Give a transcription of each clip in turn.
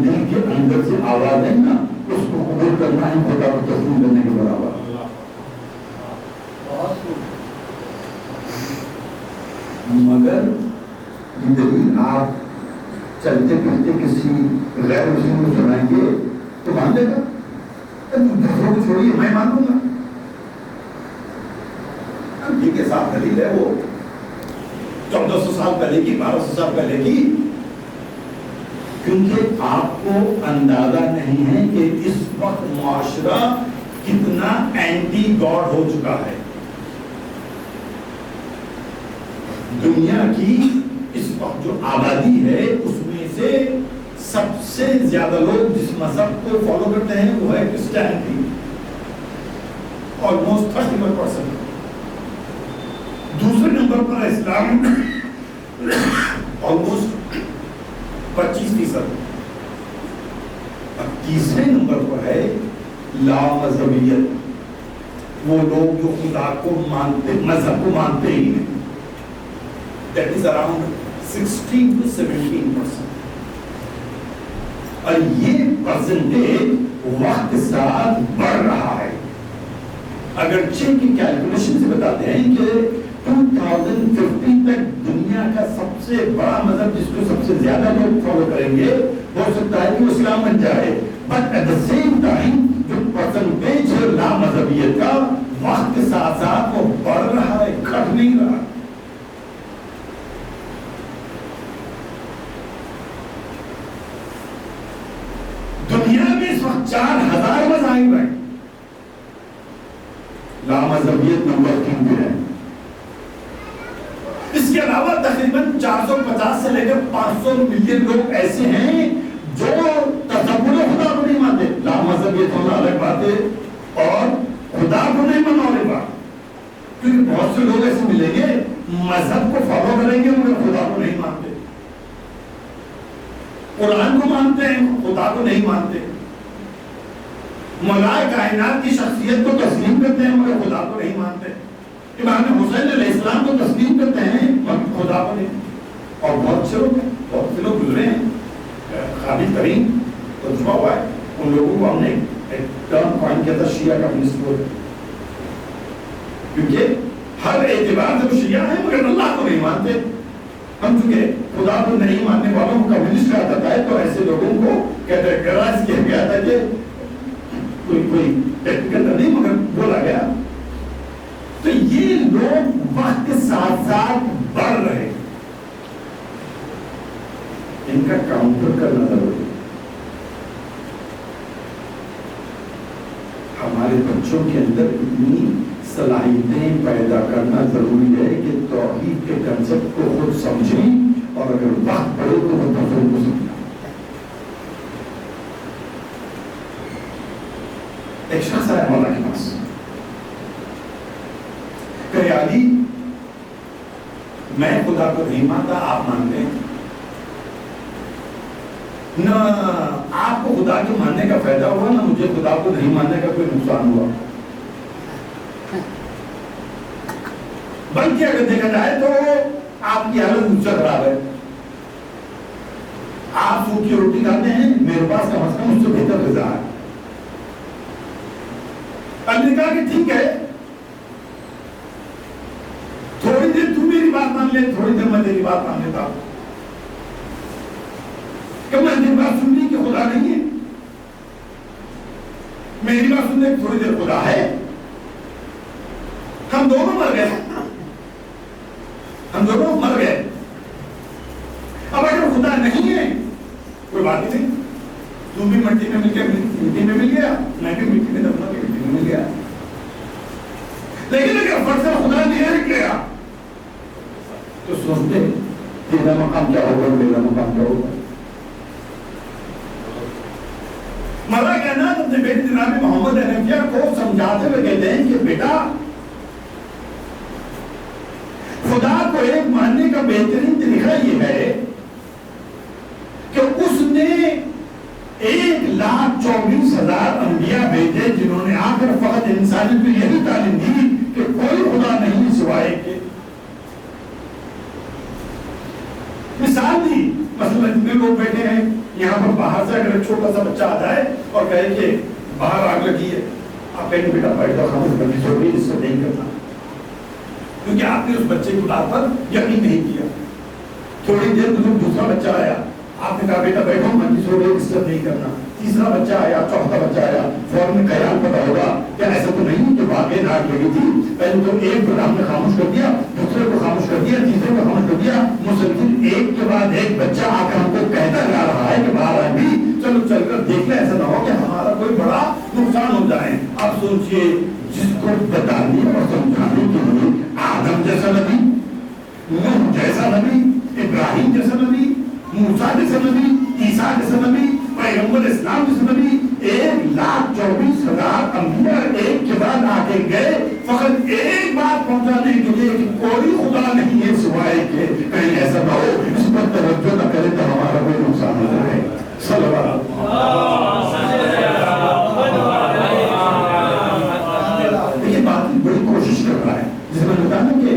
دل کے اندر سے آواز ہے نا، اس کو قبول کرنا ہے خدا کو تسلیم کرنے کے برابر۔ مگر دلیل آپ چلتے پھرتے کسی غیر مسلم کو سنائیں گے تو مان لے گا؟ دوسروں کو چھوڑیے، میں مانوں گا۔ ٹھیک ہے، صاحب دلیل ہے، وہ 1400 سال پہلے کی، 1200 سال پہلے کی، کیونکہ آپ کو اندازہ نہیں ہے کہ اس وقت معاشرہ کتنا اینٹی گاڈ ہو چکا ہے۔ دنیا کی اس وقت جو آبادی ہے اس میں سے سب سے زیادہ لوگ جس مذہب کو فالو کرتے ہیں وہ ہے کرسچینٹی، آلموسٹ 31%۔ دوسرے نمبر پر اسلام آلموسٹ 25%۔ اب تیسرے نمبر پر ہے لا مذہبیت، وہ لوگ جو خدا کو مانتے، مذہب کو مانتے ہی نہیں۔ That is around 16 to 17%۔ اور یہ پرسنٹیج وقت کے ساتھ بڑھ رہا ہے۔ اگرچہ کی کیلکولیشن سے بتاتے ہیں کہ 2050 تک دنیا کا سب سے بڑا مذہب جس کو سب سے زیادہ لوگ فالو کریں گے ہو سکتا ہے کہ وہ اسلام بن جائے، but at the same time جو پرسنٹیج ہے لا مذہبیت کا وقت کے ساتھ ساتھ وہ بڑھ رہا ہے، گھٹ نہیں رہا۔ دنیا میں اس وقت 4000 مذاہب ہیں، لا مذہبیت نمبر 3 پہ ہے۔ اس کے علاوہ تقریباً 450 سے لے کر 500 ملین لوگ ایسے ہیں جو تصور خدا کو نہیں مانتے۔ لا مذہبیت ہونا الگ بات ہے اور خدا کو نہیں ماننا الگ بات، کیونکہ بہت سے لوگ ایسے ملیں گے مذہب کو فالو کریں گے مگر خدا کو نہیں مانتے، قرآن کو مانتے ہیں خدا کو نہیں مانتے، مولائے کائنات کی شخصیت کو تسلیم کرتے ہیں مگر خدا کو نہیں مانتے، امام حسین علیہ السلام کو تسلیم کرتے ہیں مگر خدا کو نہیں۔ اور بہت سے لوگ ہیں، بہت سے لوگ گزرے ہیں، خالد کریم تجربہ ہوا ہے، ان لوگوں کو ہم نے ایک ٹرم کوائن کیا تھا شیعہ کا پرنسپل، کیونکہ ہر اعتبار سے وہ شیعہ ہیں مگر اللہ کو نہیں مانتے۔ ہم چونکہ خدا کو نہیں ماننے والوں کو کمیونسٹ کہا جاتا ہے تو ایسے لوگوں کو کیٹیگرائز کیا گیا تھا کہ کوئی ٹیکنیکل نہیں مگر بولا گیا۔ تو یہ لوگ وقت کے ساتھ ساتھ بڑھ رہے، ان کا کاؤنٹر کرنا ضروری ہے۔ ہمارے بچوں کے اندر اتنی صلاحیتیں پیدا کرنا ضروری ہے کہ توحید کے کنسپٹ کو خود سمجھیں اور اگر وقت پڑے تو وہ دوسروں کو سمجھیں۔ ایک شخص آیا مولا کے پاس، کہ علی میں خدا کو نہیں مانتا، آپ مانتے ہیں نہ، آپ کو خدا کے ماننے کا فائدہ ہوا نہ مجھے خدا کو نہیں ماننے کا کوئی نقصان ہوا، بلکہ اگر دیکھا جائے تو آپ کی حالت مجھ سے خراب ہے، آپ سوکھ کی روٹی کھاتے ہیں، میرے پاس کم از کم اس سے بہتر غذا ہے۔ اللہ نے کہا کہ ٹھیک ہے، تھوڑی دیر تو میری بات مان لے، تھوڑی دیر میں تیری بات مان لیتا ہوں، کہ میں نے بات سن لی کہ خدا نہیں ہے، میری بات سننے کی تھوڑی دیر خدا ہے، ہم دونوں مر گئے، ہم دونوں مر گئے۔ اب اگر خدا نہیں ہے کوئی بات ہی نہیں، تو بھی مٹی میں مل گیا، مٹی میں مل گیا، میں بھی مٹی میں دفنا کے مٹی میں مل گیا۔ لیکن اگر فرض خدا نہیں گیا تو سوچتے تیرا مقام کیا ہوگا، میرا مقام کیا ہوگا۔ مولا کائنات اپنے بیٹے جناب محمد حنفیہ کو سمجھاتے ہوئے کہتے ہیں کہ بیٹا خدا کو ایک ماننے کا بہترین طریقہ یہ ہے کہ اس نے 1,24,000 انبیاء بھیجے جنہوں نے آ کر فقط انسانیت کو یہی تعلیم دی کہ کوئی خدا نہیں سوائے کہ مثال دی۔ مثلا جتنے لوگ بیٹھے ہیں یہاں پر باہر سے اگر ایک چھوٹا سا بچہ آ جائے اور کہے کہ باہر آگ لگی ہے، آپ کہیں گے بیٹا بیٹھ جاؤ، خاموش کرنے سے ہوگی، اس سے نہیں کرنا، کیونکہ آپ نے اس بچے کی بات پر یقین نہیں کیا۔ تھوڑی دیر میں دوسرا بچہ آیا، آپ نے کہا بیٹا بیٹھو، منجی سے ہوگی، ڈسٹرب نہیں کرنا۔ تیسرا بچہ آیا، چوتھا بچہ آیا، فوراً خیال پتا ہوگا کہ ایسا تو نہیں کہ واقعی آگ لگی تھی، پہلے تو ایک کو ہم نے خاموش کر دیا، دوسرے کو خاموش کر دیا، تیسرے کو خاموش کر دیا، مسلسل ایک کے بعد ایک بچہ آ کر ہم کو کہتا جا رہا ہے کہ باہر آئے بھی چلو چل کر دیکھ لیں، ایسا نہ ہو کہ ہمارا کوئی بڑا نقصان ہو جائے۔ اب سوچئے جس کو بتانے اور سمجھانے کے لیے آدم جیسا نبی، نوح جیسا نبی، ابراہیم جیسا نبی، موسیٰ جیسا نبی، عیسیٰ جیسا نبی، پیغمبر اسلام جیسا نبی، 1,24,000 انبیاء ایک کے بعد آگے گئے، فقط ایک بات پہنچانے کے لیے کہ کوئی خدا نہیں ہے سوائے کہ کہیں ایسا نہ ہو اس پر توجہ نہ کرے تو ہمارا کوئی نقصان ہو جائے۔ صلی اللہ علیہ وسلم۔ یہ بات بڑی کوشش کر رہا ہے، جس میں بتانا کہ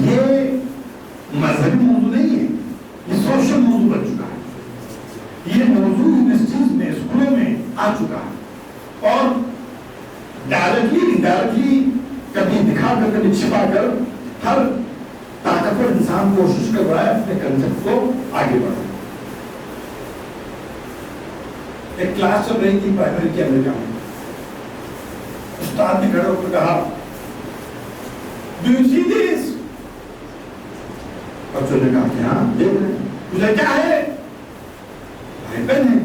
یہ مذہبی موضوع نہیں ہے، یہ سوشل موضوع بن چکا ہے، یہ موضوع یونیورسٹیز میں، اسکولوں میں آ چکا ہے، اور ڈائریکٹلی انڈائریکٹلی کبھی دکھا کر کبھی چھپا کر ہر طاقتور انسان کوشش کر رہا ہے اپنے کنسپٹ کو آگے بڑھانے۔ ایک کلاس چل رہی تھی پرائمری کے امریکہ میں، استاد نے کھڑے ہو کر کہا Do you see this؟ بچوں نے کہا کہ ہاں دیکھ رہے ہیں۔ مجھے کیا ہے؟ پین ہے۔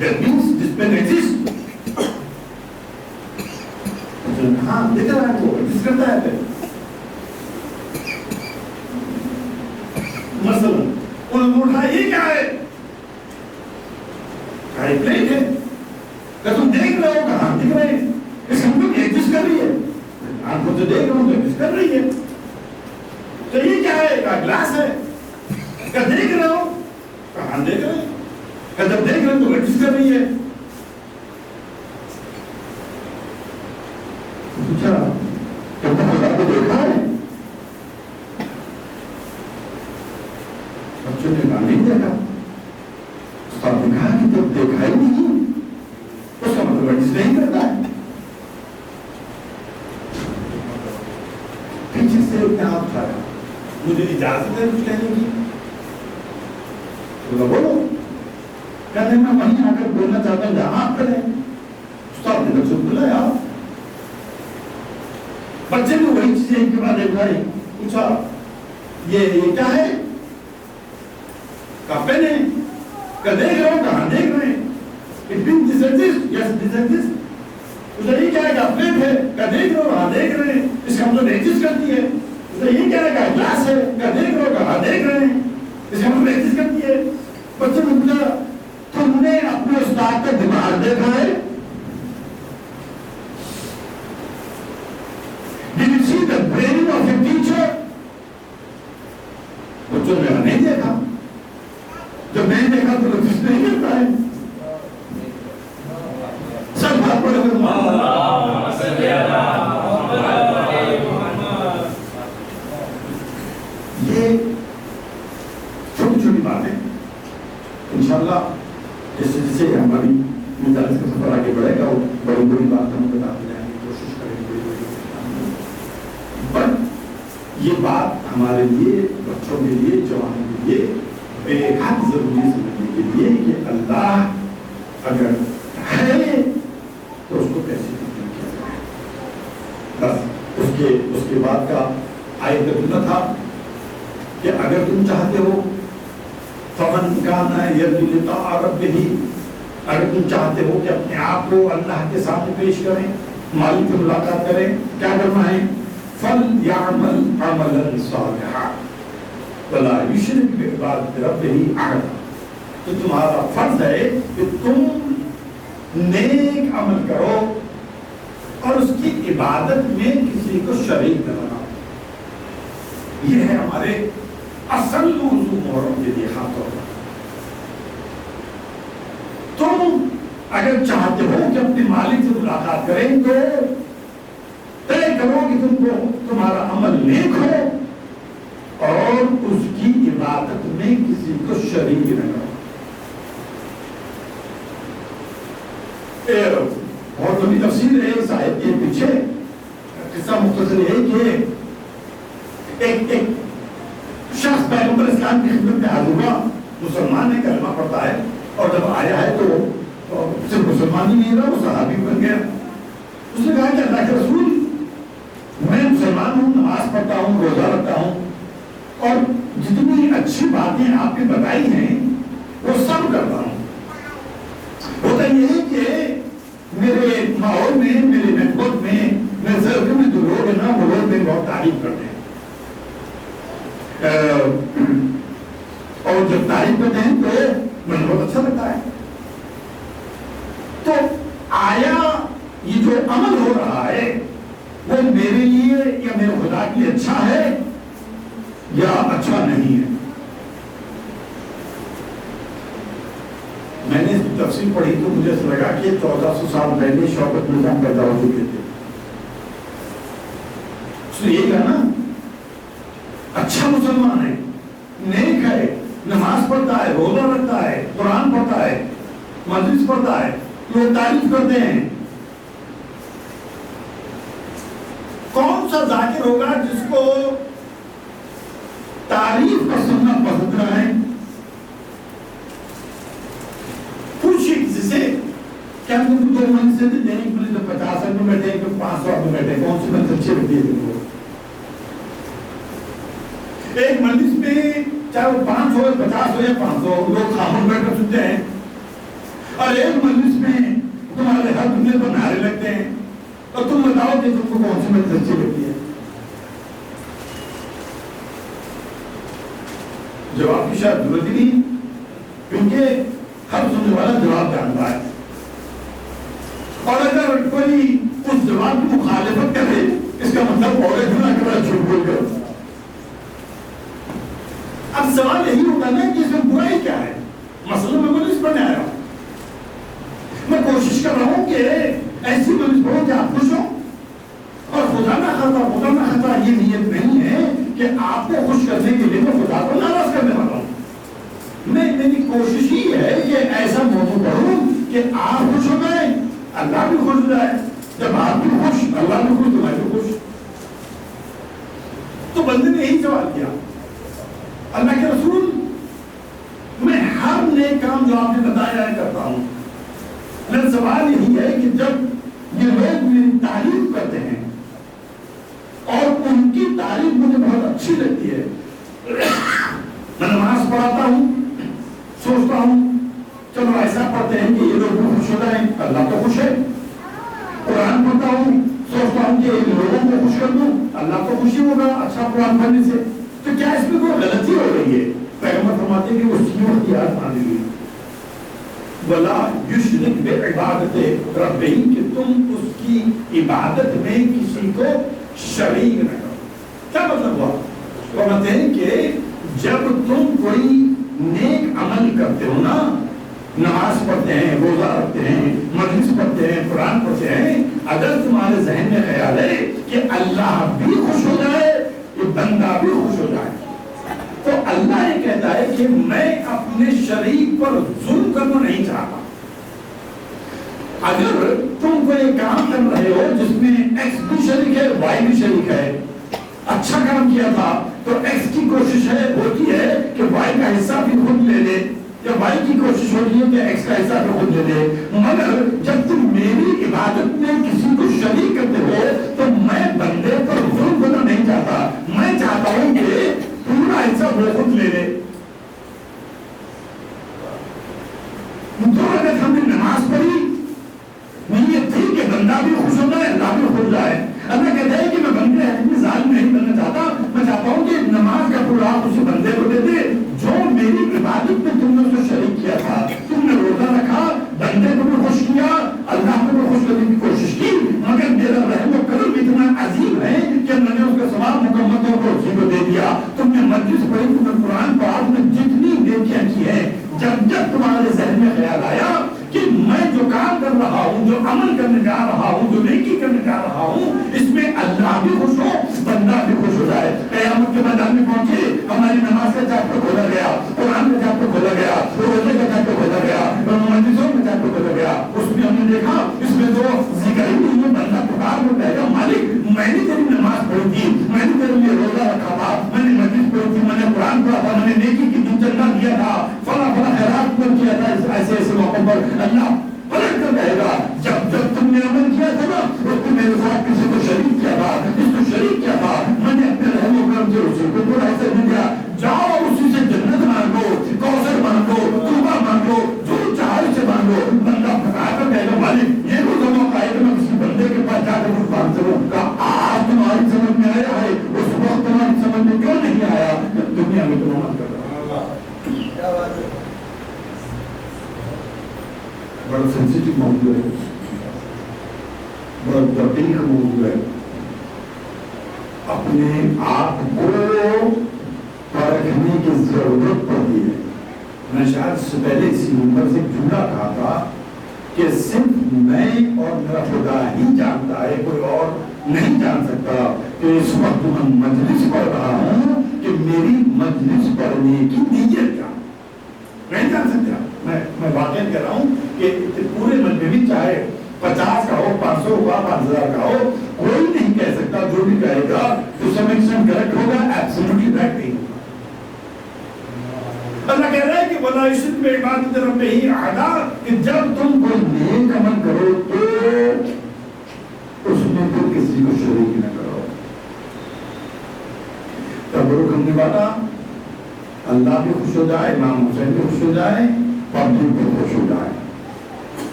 That means this pen exists۔ بچوں نے کہا ہاں دیکھ رہا ہے، وہ ایگزسٹ کرتا ہے پین۔ مثلا انہوں نے اٹھا یہ کیا ہے؟ کہا ایک پلیٹ ہے۔ کہ تم دیکھ رہے ہو؟ کہاں دیکھ رہے ہیں، اس ہم کو ایگزسٹ کر رہی ہے، آپ کو تو دیکھ رہا ہوں تو ایگزسٹ کر رہی ہے۔ تو یہ کیا ہے؟ کہا گلاس ہے۔ کہا دیکھ رہے ہو؟ کہاں دیکھ رہے ہیں؟ کہا جب دیکھ رہے ہیں تو ایگزسٹ کر رہی ہے۔ پوچھا تم نے خدا کو دیکھا ہے؟ بچوں نے کہا نہیں دیکھا۔ استاد نے کہا کہ جب دیکھا ہی نہیں اس کا مطلب ایگزسٹ نہیں کرتا ہے۔ پیچھے سے اپنے آپ اٹھایا، مجھے اجازت ہے کچھ کہنے کی؟ بولو۔ کہنے میں وہیں آ کر بولنا چاہتا ہوں جہاں آپ کریں۔ استاد نے بچوں کو بلایا، بچے نے وہی چیزیں ایک کے بعد ایک بھائی پوچھا یہ کیا ہے؟ کہا پین ہے۔ کہا دیکھ رہے ہو؟ کہاں دیکھ رہے ہیں؟ It means this exists. Yes, this exists. اسے یہ کیا ہے کہ پلیٹ ہے؟ کہا دیکھ رہے ہو؟ ہاں دیکھ رہے ہیں، اس کا مطلب ایگزسٹ کرتی ہے۔ اسے یہ کیا ہے کہ گلاس ہے؟ کہا دیکھ رہے ہو؟ کہاں دیکھ رہے ہیں، اس کا مطلب ایگزسٹ کرتی ہے۔ بچے نے پوچھا تم نے اپنے استاد کا دماغ دیکھا ہے؟ Did you see the brain of your teacher؟ بچوں نے کہا نہیں دیکھا۔ جب نہیں دیکھا تو ایگزسٹ نہیں کرتا ہے۔ سب بات پڑے ہوئے یہ چھوٹی چھوٹی باتیں انشاءاللہ جیسے جیسے ہماری مدارس کا سفر آگے بڑھے گا وہ بڑی بڑی بات ہم بتاتے جائیں گے، کوشش کریں گے۔ بٹ یہ بات ہمارے لیے، بچوں کے لیے، جوانوں کے لیے بے حد ضروری سمجھنے کے لیے کہ اللہ اگر ہے تو اس کو کیسے تبدیل کیا جائے۔ بس اس کے بعد کا آیت جملہ تھا کہ اگر تم چاہتے ہو فمن کان یرجو لقاء ربہ، اگر تم چاہتے ہو کہ اپنے آپ کو اللہ کے سامنے پیش کریں، مالک سے ملاقات کریں، کیا کرنا ہے؟ فلیعمل عملا صالحا ولا یشرک بعبادۃ ربہ احدا۔ تو تمہارا فرض ہے کہ تم نیک عمل کرو اور اس کی عبادت میں کسی کو شریک نہ بناؤ۔ یہ ہے ہمارے اصل موضوع محرم کے لیے خاص طور پر۔ تم اگر چاہتے ہو کہ اپنے مالک سے ملاقات کریں تو طے کرو کہ تم کو تمہارا عمل نیک ہو اور اس کی عبادت میں کسی کو شریک نہ کرو. بہت لمبی تفصیل ہے اس آیت کے پیچھے. قصہ مختصر ہے کہ ایک شخص پیغمبر اسلام کی خدمت میں حاضر ہوا. مسلمان ہے, کلمہ پڑھتا ہے, اور جب آیا ہے تو صرف مسلمان ہی نہیں رہا, وہ صحابی بن گیا. اس نے کہا کہ اللہ کے رسول, میں مسلمان ہوں, نماز پڑھتا ہوں, روزہ رکھتا ہوں, اور جتنی اچھی باتیں آپ نے بتائی ہیں وہ سب کرتا ہوں. ہوتا یہ ہے کہ میرے ماحول میں, میرے نیٹ ورک میں, میرے سرکل میں جو لوگ ہیں نا, وہ لوگ میری بہت تعریف کرتے ہیں, اور جب تعریف کرتے ہیں تو مجھے بہت اچھا لگتا ہے. تو آیا یہ جو عمل ہو رہا ہے وہ میرے لیے یا میرے خدا کے لیے اچھا ہے یا اچھا نہیں ہے؟ میں نے اس تفصیل پڑھی تو مجھے ایسا لگا کہ 1400 سال پہلے شوکت نظام پیدا ہو چکے تھے. اس نے یہ کہا نا, اچھا مسلمان ہے, نیک ہے, نماز پڑھتا ہے, روزہ رکھتا ہے, قرآن پڑھتا ہے, مجلس پڑھتا ہے, لوگ تعریف کرتے ہیں. کون سا ذاکر ہوگا جس کو تعریف کا سننا پسند نہ ہے؟ پوچھئے کسی سے, کیا تم کو 2 منٹ سے دینے کے لیے 50 آدمی بیٹھے کہ 500 آدمی بیٹھے, کون سی منت اچھی لگتی ہے تم کو؟ ایک مجلس میں چاہے وہ 500 ہو, 50 ہو یا 500, لوگ خاموش بیٹھ کر سنتے ہیں, اور ایک مجلس میں تمہارے ہر دنیا پر نعرے لگتے ہیں, اور تم بتاؤ کہ تم کو کون سی منت اچھی لگتی ہے؟ جواب کی شاید ضرورت ہی نہیں, کیونکہ ہر سننے والا جواب جانتا ہے. اور اگر کوئی اس جواب کی مخالفت کرے, اس کا مطلب اور گناہ کر رہا ہے جھوٹ بول کر. اب سوال یہی ہوگا نا کہ اس میں برائی کیا ہے؟ مسئلہ میں مجلس پڑھنے آیا ہوں, میں کوشش کر رہا ہوں کہ ایسی مجلس پڑھو کہ آپ خوش ہو, اور خدا نہ خطا یہ نیت نہیں ہے کہ آپ کو خوش کرنے کے لیے میں خدا کو ناراض کرنے والا ہوں. میری کوشش ہی ہے کہ ایسا موضوع پڑھوں کہ آپ خوش ہو گئے, اللہ بھی خوش ہو جائے. جب آپ بھی خوش, اللہ بھی خوش, تو میں بھی خوش. تو بندے نے یہی سوال کیا, اللہ کے رسول, میں ہر نیک کام جو آپ نے بتایا ہے کرتا ہوں, میرا سوال یہی ہے کہ جب یہ لوگ میری تعریف کرتے ہیں اور ان کی تعریف مجھے بہت اچھی لگتی ہے, میں نماز پڑھاتا ہوں, سوچتا ہوں چلو ایسا پڑھتے ہیں کہ یہ لوگ خوش ہو جائیں, اللہ تو خوش ہے. قرآن پڑھتا ہوں, سوچتا ہوں کہ لوگوں کو خوش کر دوں, اللہ تو خوشی ہوگا اچھا قرآن پڑھنے سے. تو کیا اس میں کوئی غلطی ہو رہی ہے؟ پیغمبر فرماتے ہیں کہ وہ سیوں کی یاد مانی ہوئی, وَلَا يُشْرِكْ بِعِبَادَتِ رَبِّهِ, کہ تم اس کی عبادت میں کسی کو شریک نہ کرو. کیا مطلب ہوا؟ وہ کہتے ہیں کہ جب تم کوئی نیک عمل کرتے ہو نا, نماز پڑھتے ہیں, روزہ رکھتے ہیں, مجلس پڑھتے ہیں, قرآن پڑھتے ہیں, اگر تمہارے ذہن میں خیال ہے کہ اللہ بھی خوش ہو جائے, یہ بندہ بھی خوش ہو جائے, تو اللہ یہ کہتا ہے کہ میں اپنے شریک پر ظلم کرنا نہیں چاہتا. اگر تم کوئی کام کر رہے ہو جس میں ایکس بھی شریک ہے, وائی بھی شریک ہے, اچھا کام کیا تھا تو ایکس کی کوشش ہوتی ہے کہ وائی کا حصہ بھی خود لے لے, یا وائی کی کوشش ہوتی ہے کہ ایکس کا حصہ بھی خود لے لے. مگر جب تم میری عبادت میں کسی کو شریک کرتے ہو تو میں بندے پر ظلم کرنا نہیں چاہتا, میں چاہتا ہوں کہ پورا حصہ وہ خود لے لے. تو اگر ہم نے نماز پڑھی, نیت تھی کہ بندہ بھی خوش ہو جائے, اللہ بھی خوش جائے. اللہ کہتا ہے کہ میں بندے ظالم نہیں بننا چاہتا, میں چاہتا ہوں کہ نماز کا پورا اسی بندے کو دے دے جو میری عبادت میں تم نے اسے شریک کیا تھا. تم نے روزہ رکھا, بندے کو بھی خوش کیا, اللہ کو بھی خوش کرنے کی کوشش کی, مگر میرا رحم و کرم اتنا عظیم ہے کہ میں نے اس کا ثواب مکمل طور پر اسی کو دے دیا. تم نے مجلس پڑھی, تم نے قرآن پڑھا, تم نے جتنی نیکیاں کی ہیں, جب تمہارے ذہن میں خیال آیا کہ میں جو کام کر رہا ہوں, جو عمل کرنے جا رہا ہوں, جو نیکی کرنے جا رہا ہوں, اس میں اللہ بھی خوش ہو, بندہ بھی خوش ہو جائے. قیامت کے میدان میں پہنچے, ہمارے دنیا میں تم عمل کر رہا ہوں. بڑا سینسیٹیو موضوع ہے, بڑا دقیق موضوع ہے. اپنے آپ کو پرکھنے کی ضرورت پڑتی ہے. میں شاید سے پہلے اسی نمبر سے جملہ کہا تھا کہ صرف میں اور میرا خدا ہی جانتا ہے, کوئی اور نہیں جان سکتا کہ اس وقت میں مجلس پڑھ رہا ہوں کہ میری مجلس پڑھنے کی نیت کیا, نہیں جان سکتا. میں واقعہ کہہ رہا ہوں کہ پورے مجمع بھی چاہے 50 کا ہو, 500 کا, 5000 کا ہو, کوئی نہیں کہہ سکتا. جو بھی کہے گا تو سم ایکسٹینٹ کریکٹ ہوگا, ایبسولوٹلی رائٹ نہیں ہوگا. اللہ کہہ رہا ہے کہ وَلَا يُشْرِكْ بِعِبَادَتِ رَبِّهِ أَحَدًا, کہ جب تم کوئی نیک عمل کرو تو اس میں پھر کسی کو شریک نہ کرو. تبرک ہم نے بات, اللہ بھی خوش ہو جائے, امام حسین بھی خوش ہو جائے, پبلک بھی خوش ہو جائے.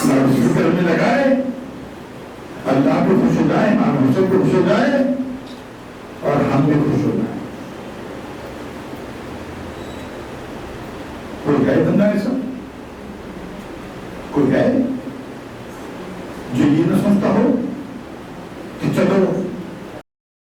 فکر میں لگائے, اللہ بھی خوش ہو جائے, امام حسین بھی خوش ہو جائے, اور ہم بھی خوش ہو جائیں. کوئی ہے بندہ ایسا, کوئی ہے جو یہ نہ سمجھتا ہو کہ چلو